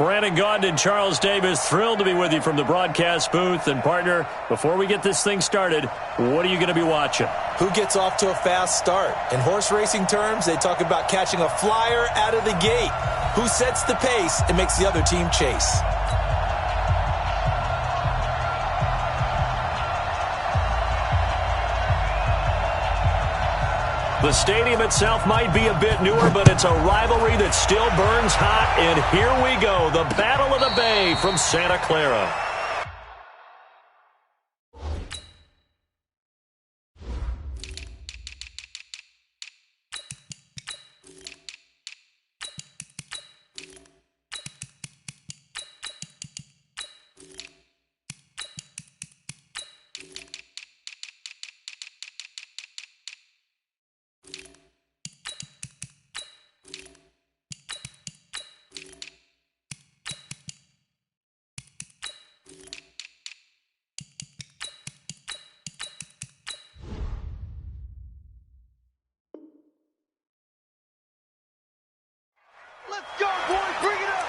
Brandon Gaudin and Charles Davis, thrilled to be with you from the broadcast booth. And, partner, before we get this thing started, what are you going to be watching? Who gets off to a fast start? In horse racing terms, they talk about catching a flyer out of the gate. Who sets the pace and makes the other team chase? The stadium itself might be a bit newer, but it's a rivalry that still burns hot. And here we go, the Battle of the Bay from Santa Clara. Let's go, boys. Bring it up.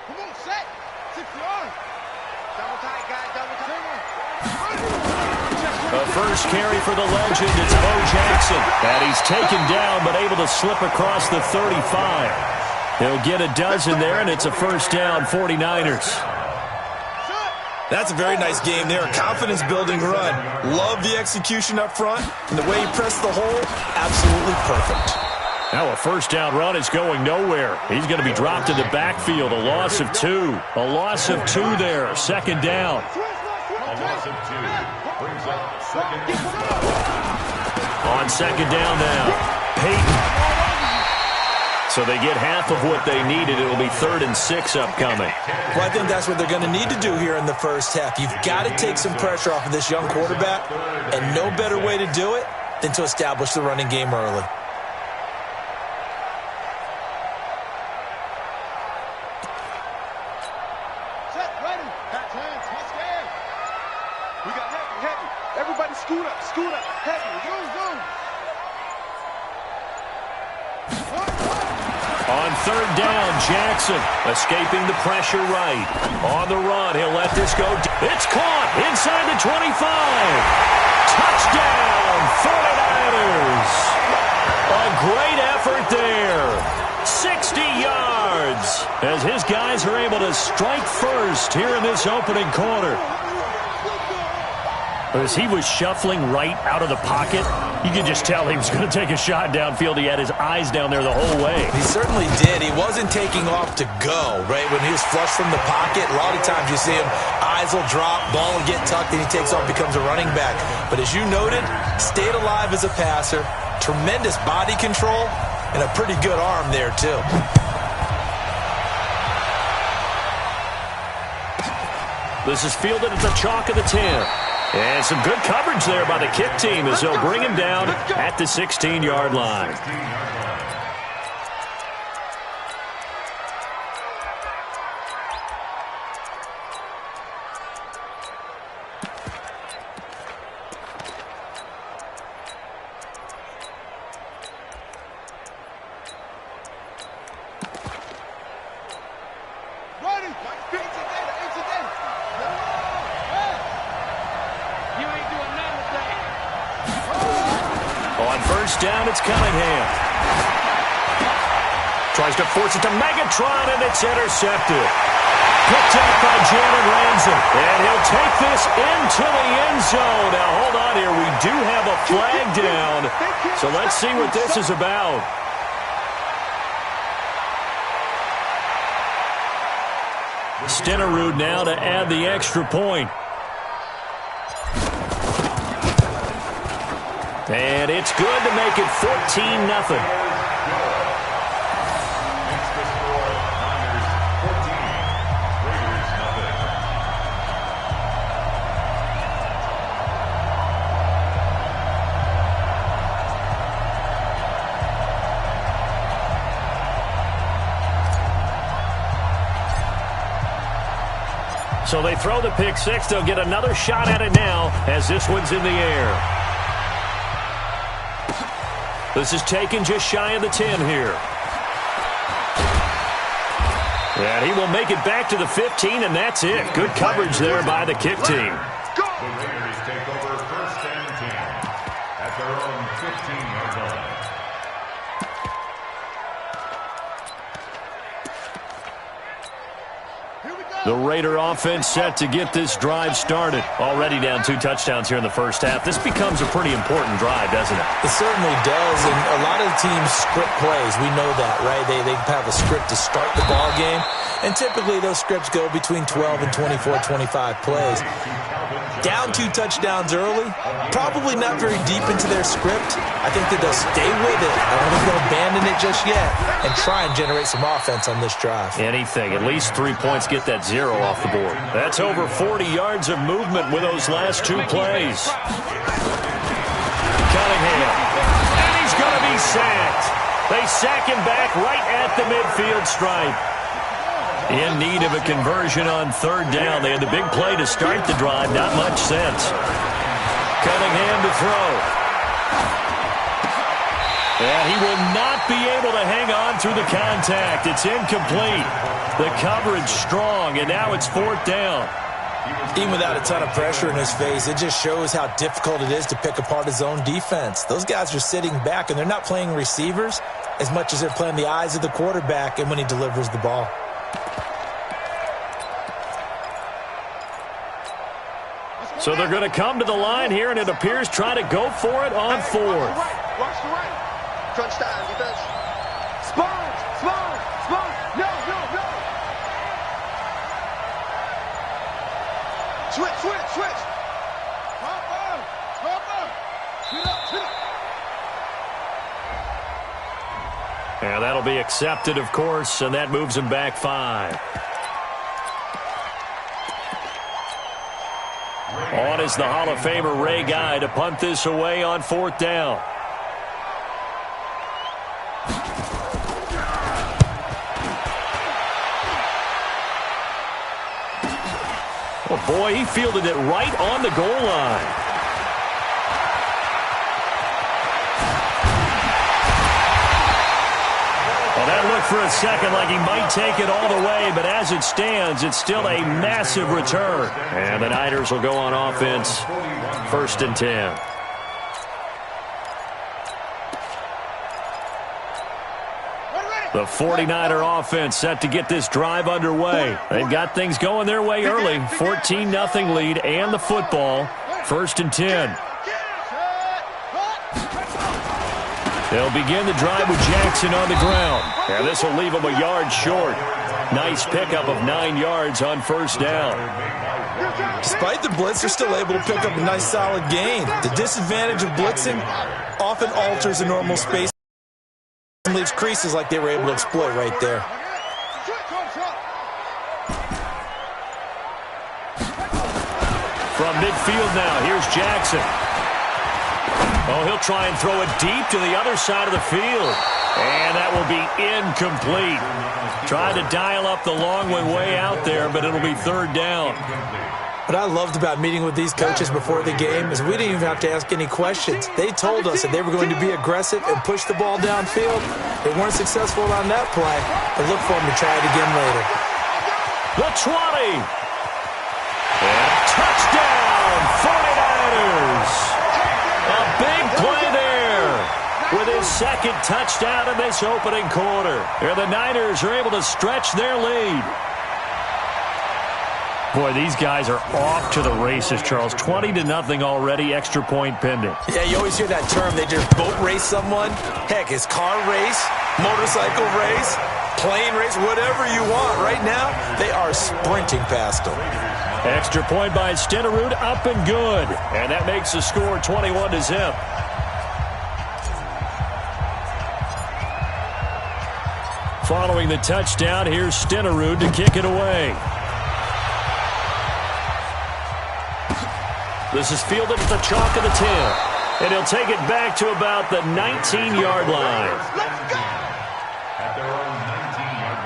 Come on, set. 6 yards. Double tight, guys. Double tight. The first carry for the legend, it's Bo Jackson. And he's taken down, but able to slip across the 35. He'll get a dozen there, and it's a first down, 49ers. That's a very nice game there. A confidence-building run. Love the execution up front. And the way he pressed the hole, absolutely perfect. Now a first down run is going nowhere. He's going to be dropped in the backfield. A loss of 2. A loss of 2 there. Second down. A loss of 2. Brings up second down. On second down now, Peyton. So they get half of what they needed. It'll be 3rd and 6 upcoming. Well, I think that's what they're going to need to do here in the first half. You've got to take some pressure off of this young quarterback, and no better way to do it than to establish the running game early. Set, ready. Patch hands. Let's go. We got heavy. Everybody scoot up. Heavy. Zoom. On third down, Jackson escaping the pressure right. On the run, he'll let this go. It's caught inside the 25. Touchdown, 49ers. A great effort there. 60 yards as his guys are able to strike first here in this opening quarter. As he was shuffling right out of the pocket, you could just tell he was going to take a shot downfield. He had his eyes down there the whole way. He certainly did. He wasn't taking off to go, right? When he was flush from the pocket, a lot of times you see him, eyes will drop, ball will get tucked, and he takes off, becomes a running back. But as you noted, stayed alive as a passer, tremendous body control, and a pretty good arm there, too. This is fielded at the chalk of the 10. And some good coverage there by the kick team as they'll bring him down at the 16-yard line. Down, it's Cunningham. Tries to force it to Megatron, and it's intercepted. Picked up by Jalen Ramsey. And he'll take this into the end zone. Now, hold on here. We do have a flag down. So let's see what this is about. Stenerud now to add the extra point. And it's good to make it 14-0. So they throw the pick six. They'll get another shot at it now as this one's in the air. This is taken just shy of the 10 here. And he will make it back to the 15, and that's it. Good coverage there by the kick team. The Raiders take over 1st and 10 at their own 15-yard line. The Raider offense set to get this drive started. Already down 2 touchdowns here in the first half. This becomes a pretty important drive, doesn't it? It certainly does, and a lot of the teams script plays. We know that, right? They have a script to start the ball game, and typically those scripts go between 12 and 24, 25 plays. Down 2 touchdowns early, probably not very deep into their script. I think that they'll stay with it. I don't think they'll abandon it just yet and try and generate some offense on this drive. Anything. At least 3 points, get that 0 off the board. That's over 40 yards of movement with those last 2 plays. Cunningham. And he's going to be sacked. They sack him back right at the midfield stripe. In need of a conversion on 3rd down. They had the big play to start the drive. Not much sense. Cunningham to throw. And he will not be able to hang on through the contact. It's incomplete. The coverage strong, and now it's 4th down. Even without a ton of pressure in his face, it just shows how difficult it is to pick apart his own defense. Those guys are sitting back, and they're not playing receivers as much as they're playing the eyes of the quarterback and when he delivers the ball. So they're going to come to the line here, and it appears try to go for it on 4th. Watch the right. Crunch time, defense. Sponge. No. Switch. Hop on. Sit up. And that'll be accepted, of course, and that moves him back 5. On is the Hall of Famer Ray Guy to punt this away on 4th down. Oh, boy, he fielded it right on the goal line. Well, that looked for a second like he might take it all the way, but as it stands, it's still a massive return. And the Niners will go on offense, 1st and 10. The 49er offense set to get this drive underway. They've got things going their way early. 14-0 lead and the football. 1st and 10. They'll begin the drive with Jackson on the ground. And this will leave him a yard short. Nice pickup of 9 yards on 1st down. Despite the blitz, they're still able to pick up a nice solid gain. The disadvantage of blitzing often alters the normal space and leaves creases like they were able to exploit right there. From midfield now, here's Jackson. Oh, he'll try and throw it deep to the other side of the field. And that will be incomplete. Tried to dial up the long one way out there, but it'll be 3rd down. What I loved about meeting with these coaches before the game is we didn't even have to ask any questions. They told us that they were going to be aggressive and push the ball downfield. They weren't successful on that play, but look for them to try it again later. The 20. And touchdown, 49ers. A big play there with his 2nd touchdown in this opening quarter. And the Niners are able to stretch their lead. Boy, these guys are off to the races, Charles. 20-0 already, extra point pending. Yeah, you always hear that term. They just boat race someone. Heck, it's car race, motorcycle race, plane race, whatever you want. Right now, they are sprinting past them. Extra point by Stenerud, up and good. And that makes the score 21-0. Following the touchdown, here's Stenerud to kick it away. This is fielded at the chalk of the 10. And he'll take it back to about the 19-yard line. Let's go! At their own 19-yard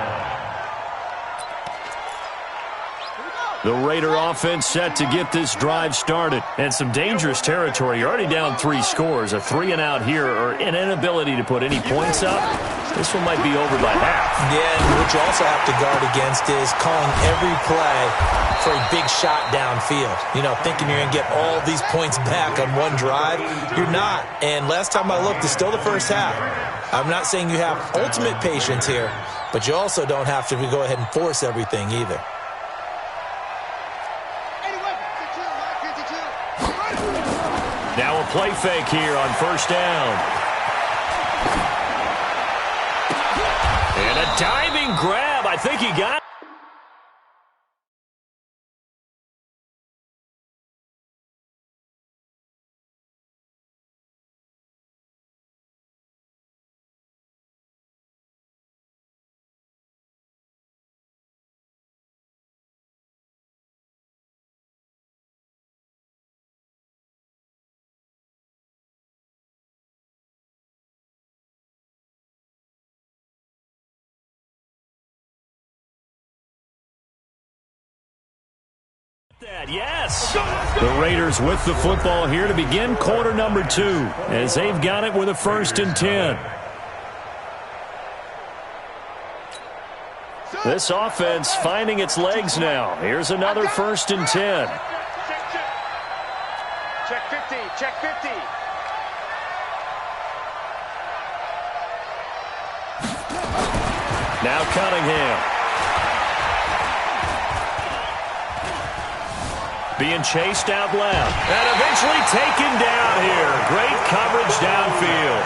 The Raider offense set to get this drive started. And some dangerous territory. You're already down 3 scores. A 3-and-out here or an inability to put any points up. This one might be over by half. Yeah, and what you also have to guard against is calling every play for a big shot downfield. You know, thinking you're going to get all these points back on one drive. You're not. And last time I looked, it's still the first half. I'm not saying you have ultimate patience here, but you also don't have to go ahead and force everything either. Now a play fake here on first down. And a diving grab. I think he got it. Yes. The Raiders with the football here to begin quarter number 2 as they've got it with a 1st and 10. This offense finding its legs now. Here's another 1st and 10. Check 50, check 50. Now Cunningham. Being chased out left. And eventually taken down here. Great coverage downfield.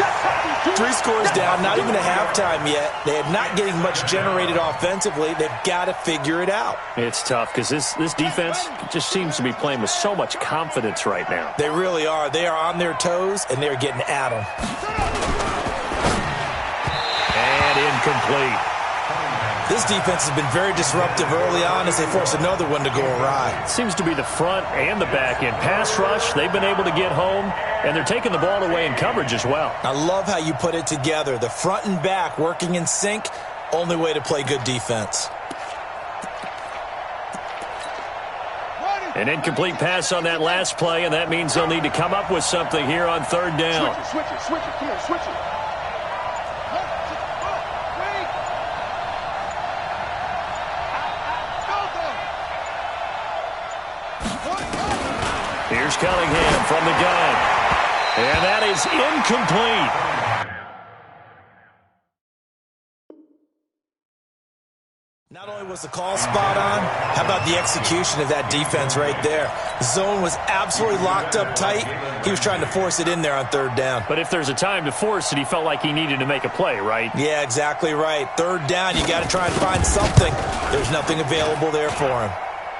3 scores down, not even a halftime yet. They're not getting much generated offensively. They've got to figure it out. It's tough because this defense just seems to be playing with so much confidence right now. They really are. They are on their toes, and they're getting at them. And incomplete. This defense has been very disruptive early on as they force another one to go awry. Seems to be the front and the back end. Pass rush, they've been able to get home, and they're taking the ball away in coverage as well. I love how you put it together. The front and back working in sync, only way to play good defense. An incomplete pass on that last play, and that means they'll need to come up with something here on 3rd down. Switch it, switch it, come on, switch it. Here's Cunningham from the gun. And that is incomplete. Not only was the call spot on, how about the execution of that defense right there? The zone was absolutely locked up tight. He was trying to force it in there on 3rd down. But if there's a time to force it, he felt like he needed to make a play, right? Yeah, exactly right. 3rd down, you got to try and find something. There's nothing available there for him.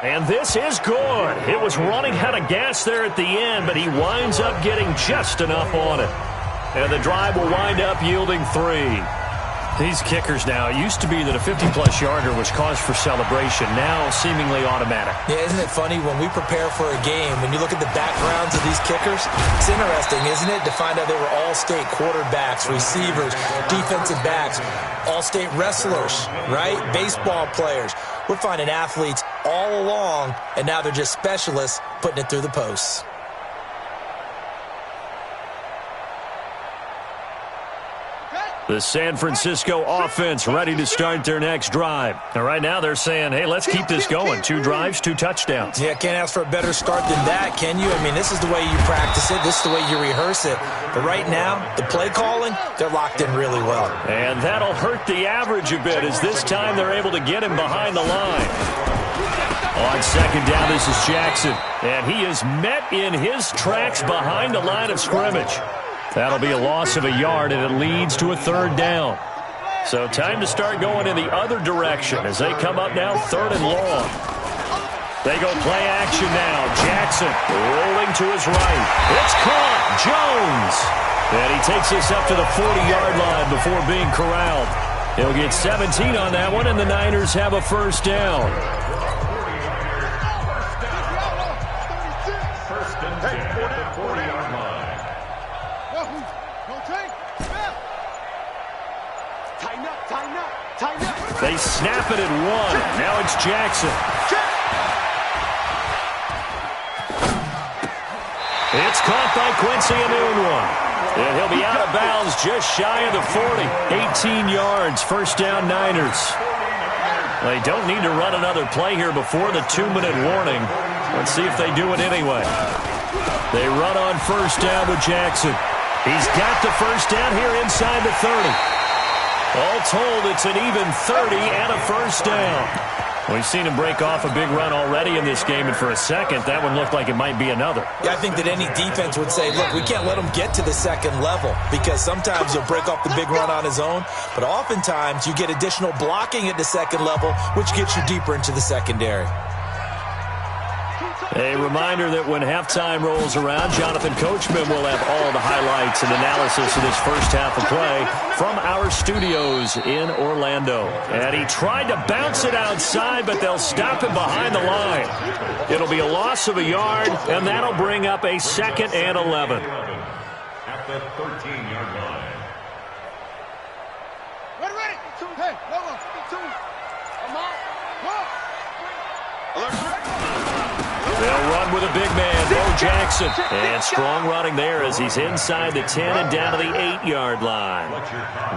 And this is good. It was running out of gas there at the end, but he winds up getting just enough on it. And the drive will wind up yielding 3. These kickers now, it used to be that a 50-plus yarder was cause for celebration, now seemingly automatic. Yeah, isn't it funny when we prepare for a game, when you look at the backgrounds of these kickers, it's interesting, isn't it, to find out they were all-state quarterbacks, receivers, defensive backs, all-state wrestlers, right? Baseball players. We're finding athletes all along, and now they're just specialists putting it through the posts. The San Francisco offense ready to start their next drive. And right now they're saying, hey, let's keep this going. 2 drives, 2 touchdowns. Yeah, can't ask for a better start than that, can you? I mean, this is the way you practice it. This is the way you rehearse it. But right now, the play calling, they're locked in really well. And that'll hurt the average a bit as this time they're able to get him behind the line. On 2nd down, this is Jackson. And he is met in his tracks behind the line of scrimmage. That'll be a loss of a yard, and it leads to a 3rd down. So time to start going in the other direction as they come up now 3rd and long. They go play action now. Jackson rolling to his right. It's caught. Jones. And he takes this up to the 40-yard line before being corralled. He'll get 17 on that one, and the Niners have a 1st down. First and 10 at the 40-yard line. Tighten up, tighten up, tighten up. They snap it at 1. Now it's Jackson. by Quincy, a noon one. And he'll be out of bounds just shy of the 40. 18 yards, first down Niners. They don't need to run another play here before the 2-minute warning. Let's see if they do it anyway. They run on first down with Jackson. He's got the first down here inside the 30. All told, it's an even 30 and a first down. We've seen him break off a big run already in this game, and for a second, that one looked like it might be another. Yeah, I think that any defense would say, look, we can't let him get to the second level, because sometimes he'll break off the big run on his own, but oftentimes you get additional blocking at the second level, which gets you deeper into the secondary. A reminder that when halftime rolls around, Jonathan Coachman will have all the highlights and analysis of this first half of play from our studios in Orlando. And he tried to bounce it outside, but they'll stop him behind the line. It'll be a loss of a yard, and that'll bring up a 2nd and 11. At the 13-yard line. Ready. Hey, no, 2. Come on. They'll run with a big man, Bo Jackson. And strong running there as he's inside the 10 and down to the 8-yard line.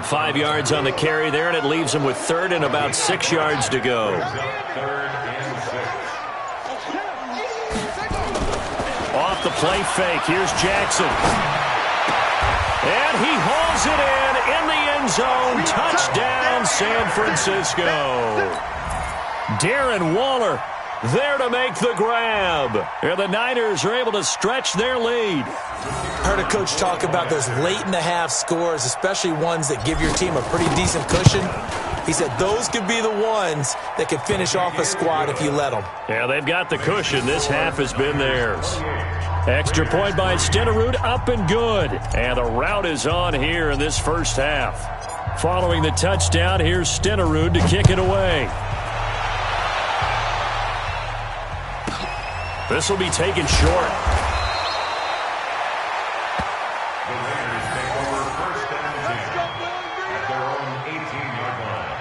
5 yards on the carry there, and it leaves him with 3rd and about 6 yards to go. 3rd and 6. Off the play fake, here's Jackson. And he hauls it in the end zone. Touchdown, San Francisco. Darren Waller there to make the grab. And the Niners are able to stretch their lead. Heard a coach talk about those late-in-the-half scores, especially ones that give your team a pretty decent cushion. He said those could be the ones that can finish off a squad if you let them. Yeah, they've got the cushion. This half has been theirs. Extra point by Stenerud, up and good. And the route is on here in this first half. Following the touchdown, here's Stenerud to kick it away. This will be taken short. The Raiders take over first and 10 at their own 18-yard line.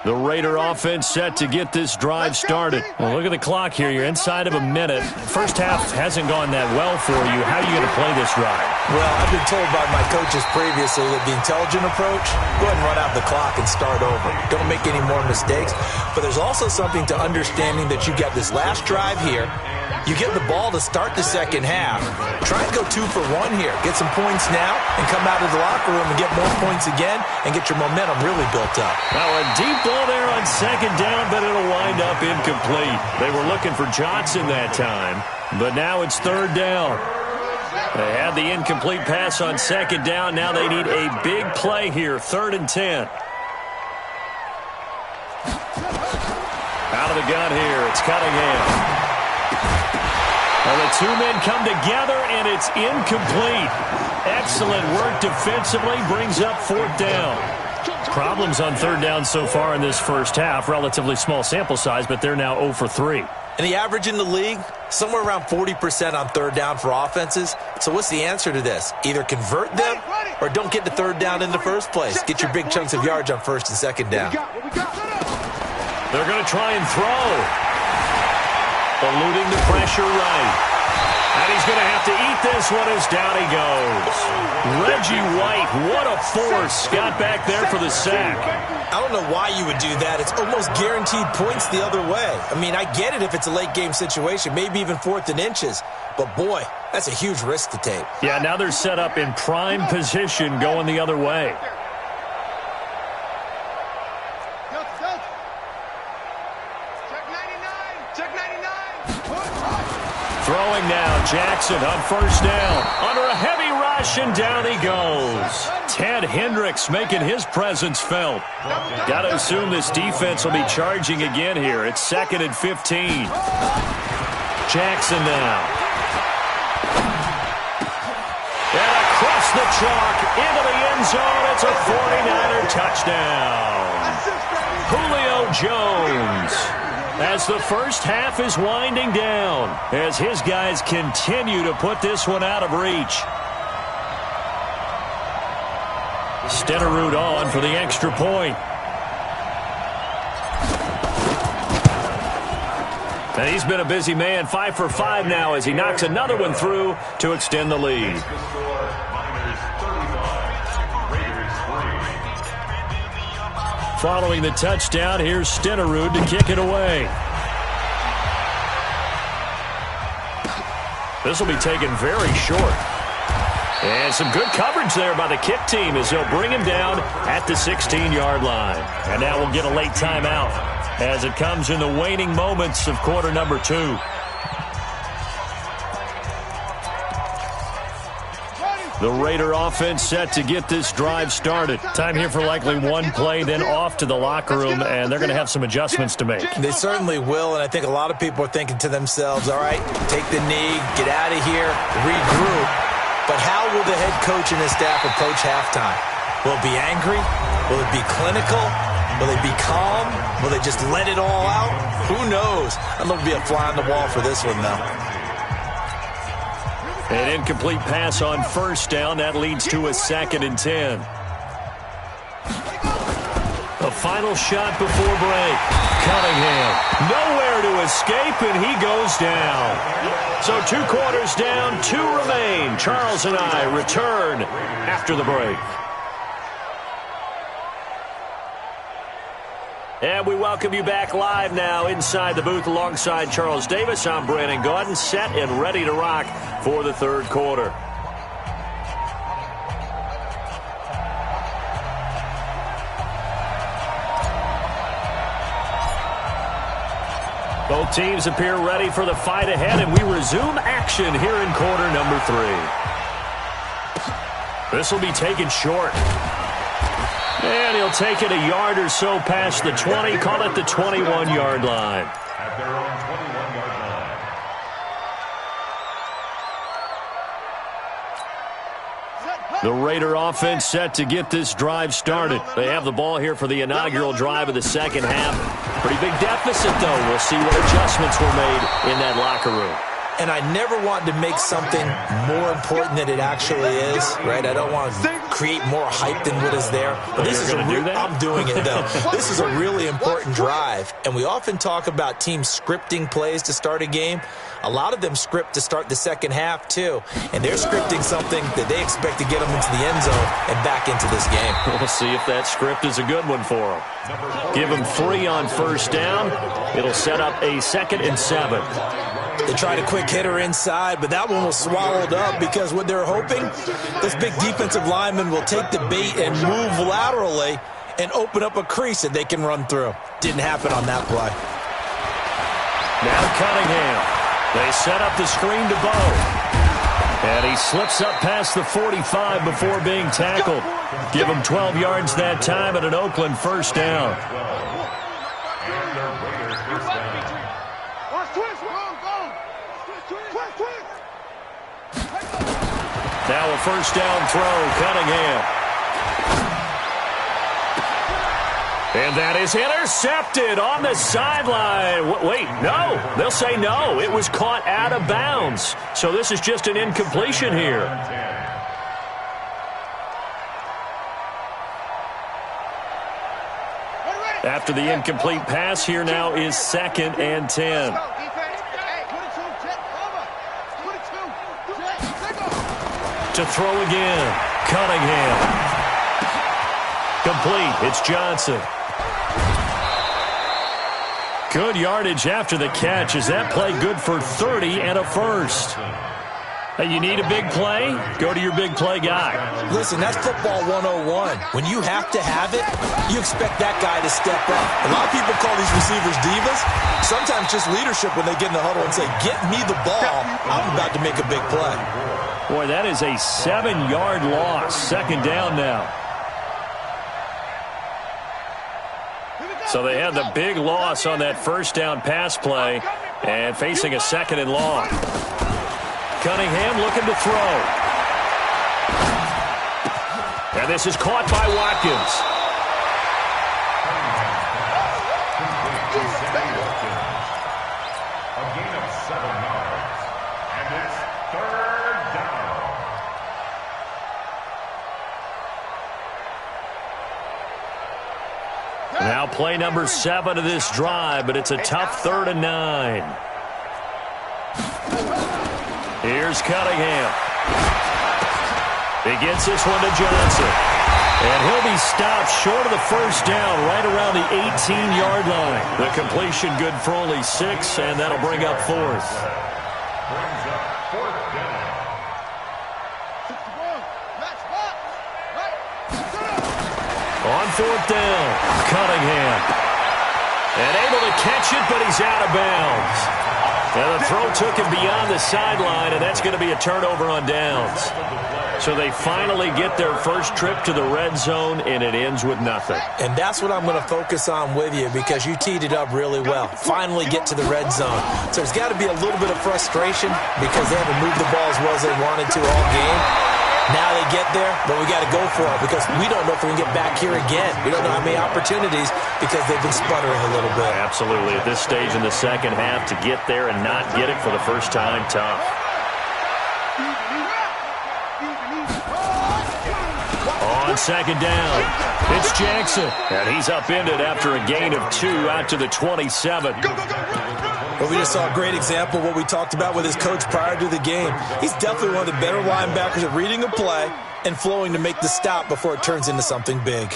The Raider offense set to get this drive started. Well, look at the clock here. You're inside of a minute. First half hasn't gone that well for you. How are you going to play this drive? Well, I've been told by my coaches previously that the intelligent approach, go ahead and run out the clock and start over. Don't make any more mistakes. But there's also something to understanding that you got this last drive here. You get the ball to start the second half. Try and go 2 for 1 here. Get some points now and come out of the locker room and get more points again and get your momentum really built up. Now a deep ball there on second down, but it'll wind up incomplete. They were looking for Johnson that time, but now it's 3rd down. They had the incomplete pass on second down. Now they need a big play here, 3rd and 10. Out of the gun here, it's Cunningham. Well, the 2 men come together, and it's incomplete. Excellent work defensively, brings up 4th down. Problems on 3rd down so far in this first half. Relatively small sample size, but they're now 0 for 3. And the average in the league, somewhere around 40% on 3rd down for offenses. So what's the answer to this? Either convert them or don't get to 3rd down in the first place. Get your big chunks of yards on 1st and 2nd down. They're going to try and throw. Eluding the pressure right. And he's going to have to eat this one as down he goes. Reggie White, what a force. Got back there for the sack. I don't know why you would do that. It's almost guaranteed points the other way. I mean, I get it if it's a late game situation, maybe even 4th and inches. But, boy, that's a huge risk to take. Yeah, now they're set up in prime position going the other way. Throwing now, Jackson on 1st down. Under a heavy rush, and down he goes. Ted Hendricks making his presence felt. Got to assume this defense will be charging again here. It's 2nd and 15. Jackson now. And across the chalk, into the end zone. It's a 49er touchdown. Julio Jones. as the first half is winding down, as his guys continue to put this one out of reach. Stenerud on for the extra point. And he's been a busy man, 5 for 5 now as he knocks another one through to extend the lead. Following the touchdown, here's Stenerud to kick it away. This will be taken very short. And some good coverage there by the kick team as they'll bring him down at the 16-yard line. And now we'll get a late timeout as it comes in the waning moments of quarter number 2. The Raider offense set to get this drive started. Time here for likely one play, then off to the locker room, and they're going to have some adjustments to make. They certainly will, and I think a lot of people are thinking to themselves, all right, take the knee, get out of here, regroup. But how will the head coach and his staff approach halftime? Will it be angry? Will it be clinical? Will they be calm? Will they just let it all out? Who knows? I'm going to be a fly on the wall for this one, though. An incomplete pass on first down. That leads to a 2nd and 10. The final shot before break. Cunningham. Nowhere to escape, and he goes down. So 2 quarters down, 2 remain. Charles and I return after the break. And we welcome you back live now inside the booth alongside Charles Davis. I'm Brandon Gaudin, set and ready to rock for the third quarter. Both teams appear ready for the fight ahead, and we resume action here in quarter number 3. This will be taken short. And he'll take it a yard or so past the 20, call it the 21-yard line. At their own 21-yard line. The Raider offense set to get this drive started. They have the ball here for the inaugural drive of the second half. Pretty big deficit, though. We'll see what adjustments were made in that locker room. And I never want to make something more important than it actually is, right? I don't want to create more hype than what is there. But this is I'm doing it, though. This is a really important drive. And we often talk about teams scripting plays to start a game. A lot of them script to start the second half, too. And they're scripting something that they expect to get them into the end zone and back into this game. We'll see if that script is a good one for them. Give them 3 on first down. It'll set up a 2nd and 7. They tried a quick hitter inside, but that one was swallowed up because what they're hoping, this big defensive lineman will take the bait and move laterally and open up a crease that they can run through. Didn't happen on that play. Now Cunningham. They set up the screen to Bo. And he slips up past the 45 before being tackled. Give him 12 yards that time and an Oakland first down. Now a first down throw, Cunningham. And that is intercepted on the sideline. Wait, no. They'll say no. It was caught out of bounds. So this is just an incompletion here. After the incomplete pass, here now is 2nd and 10. To throw again. Cunningham. Complete. It's Johnson. Good yardage after the catch. Is that play good for 30 and a first? Hey, you need a big play? Go to your big play guy. Listen, that's football 101. When you have to have it, you expect that guy to step up. A lot of people call these receivers divas. Sometimes just leadership when they get in the huddle and say, get me the ball. I'm about to make a big play. Boy, that is a 7-yard loss. 2nd down now. So they had the big loss on that first down pass play and facing a 2nd and long. Cunningham looking to throw. And this is caught by Watkins. Now play number 7 of this drive, but it's a tough 3rd and 9. Here's Cunningham. He gets this one to Johnson. And he'll be stopped short of the first down right around the 18-yard line. The completion good for only 6, and that'll bring up 4th. Brings up 4th down. 61. Let's walk. Right. On 4th down, Cunningham. And able to catch it, but he's out of bounds. And the throw took him beyond the sideline, and that's going to be a turnover on downs. So they finally get their first trip to the red zone, and it ends with nothing. And that's what I'm going to focus on with you because you teed it up really well. Finally get to the red zone. So there's got to be a little bit of frustration because they haven't moved the ball as well as they wanted to all game. Now they get there, but we got to go for it because we don't know if we can get back here again. We don't know how many opportunities because they've been sputtering a little bit. Absolutely. At this stage in the second half, to get there and not get it for the first time, tough. On 2nd down, it's Jackson. And he's upended after a gain of 2 out to the 27. But we just saw a great example of what we talked about with his coach prior to the game. He's definitely one of the better linebackers at reading a play and flowing to make the stop before it turns into something big.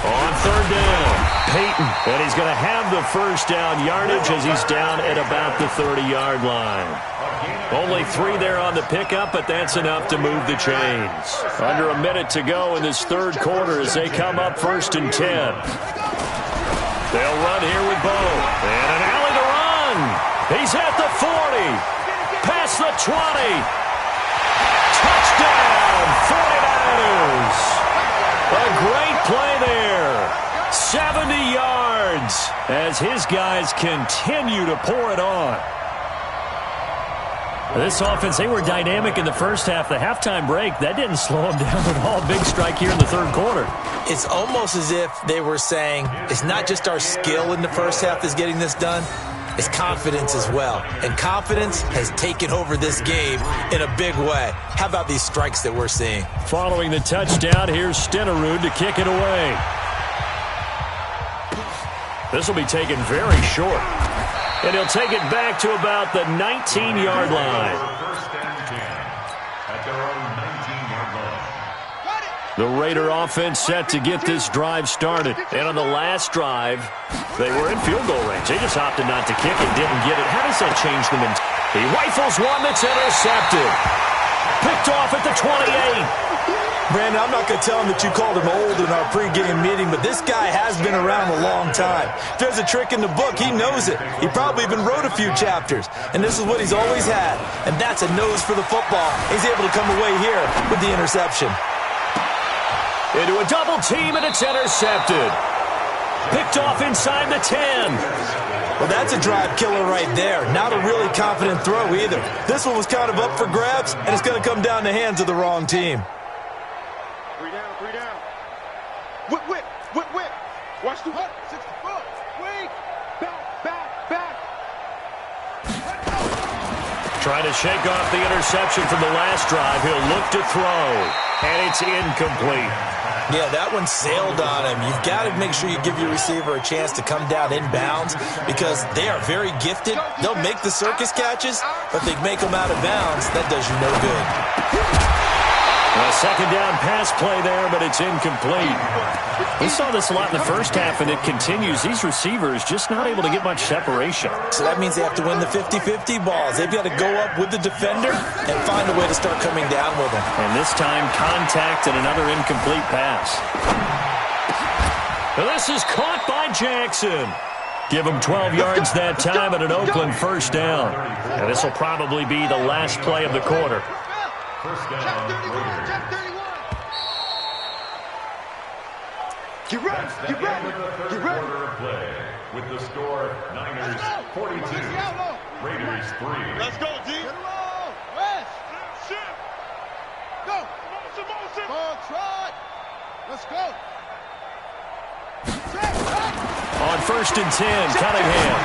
On 3rd down, Peyton. And he's going to have the first down yardage as he's down at about the 30-yard line. Only 3 there on the pickup, but that's enough to move the chains. Under a minute to go in this 3rd quarter as they come up 1st and 10. They'll run here with Bo. And an alley to run. He's at the 40. Past the 20. Touchdown, 49ers. A great play there. 70 yards as his guys continue to pour it on. This offense, they were dynamic in the first half. The halftime break, that didn't slow them down at all. Big strike here in the 3rd quarter. It's almost as if they were saying, it's not just our skill in the first half that's getting this done, it's confidence as well. And confidence has taken over this game in a big way. How about these strikes that we're seeing? Following the touchdown, here's Stenerud to kick it away. This will be taken very short. And he'll take it back to about the 19-yard line. First and 10 at their own 19-yard line. The Raider offense set to get this drive started. And on the last drive, they were in field goal range. They just opted not to kick it, didn't get it. How does that change them? He rifles one that's intercepted. Picked off at the 28. Brandon, I'm not going to tell him that you called him old in our pregame meeting, but this guy has been around a long time. If there's a trick in the book, he knows it. He probably even wrote a few chapters, and this is what he's always had, and that's a nose for the football. He's able to come away here with the interception. Into a double team, and it's intercepted. Picked off inside the 10. Well, that's a drive killer right there. Not a really confident throw either. This one was kind of up for grabs, and it's going to come down the hands of the wrong team. 3 down, 3 down. Whip, whip, whip, whip. Watch the whip. 64. Wait. Back. Trying to shake off the interception from the last drive. He'll look to throw, and it's incomplete. Yeah, that one sailed on him. You've got to make sure you give your receiver a chance to come down inbounds because they are very gifted. They'll make the circus catches, but they make them out of bounds. That does you no good. A second down pass play there, but it's incomplete. We saw this a lot in the first half, and it continues. These receivers just not able to get much separation. So that means they have to win the 50-50 balls. They've got to go up with the defender and find a way to start coming down with them. And this time, contact and another incomplete pass. This is caught by Jackson. Give him 12 yards that time and an Oakland first down. And this will probably be the last play of the quarter. First down, Raiders. Get ready. That's the end of the third quarter of play. With the score, Niners 42, Raiders 3. Let's go, D. Get along. West. Shift. Go. Motion. Ball trot. Let's go. On 1st and 10, Cunningham.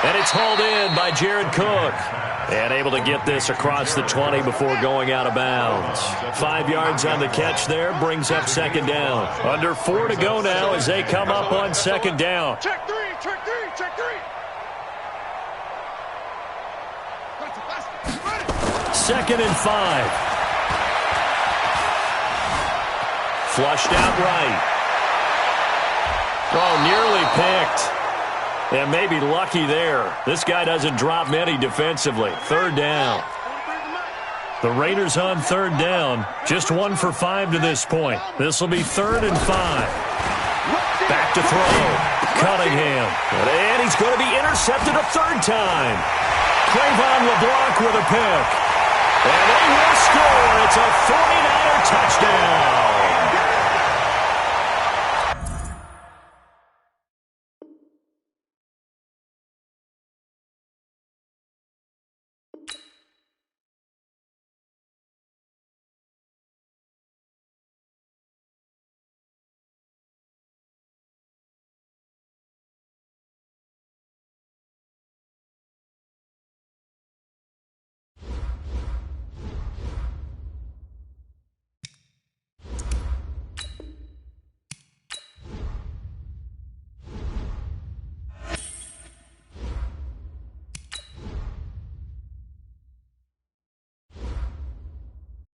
And it's hauled in by Jared Cook. And able to get this across the 20 before going out of bounds. 5 yards on the catch there, brings up second down. Under 4 to go now as they come up on second down. Check three, check three, check three. Second and 5. Flushed out right. Oh, nearly picked. And maybe lucky there. This guy doesn't drop many defensively. Third down. The Raiders on third down. Just 1 for 5 to this point. This will be 3rd and 5. Back to throw. Cunningham. And he's going to be intercepted a third time. Cravon LeBlanc with a pick. And they will score. It's a 49er touchdown.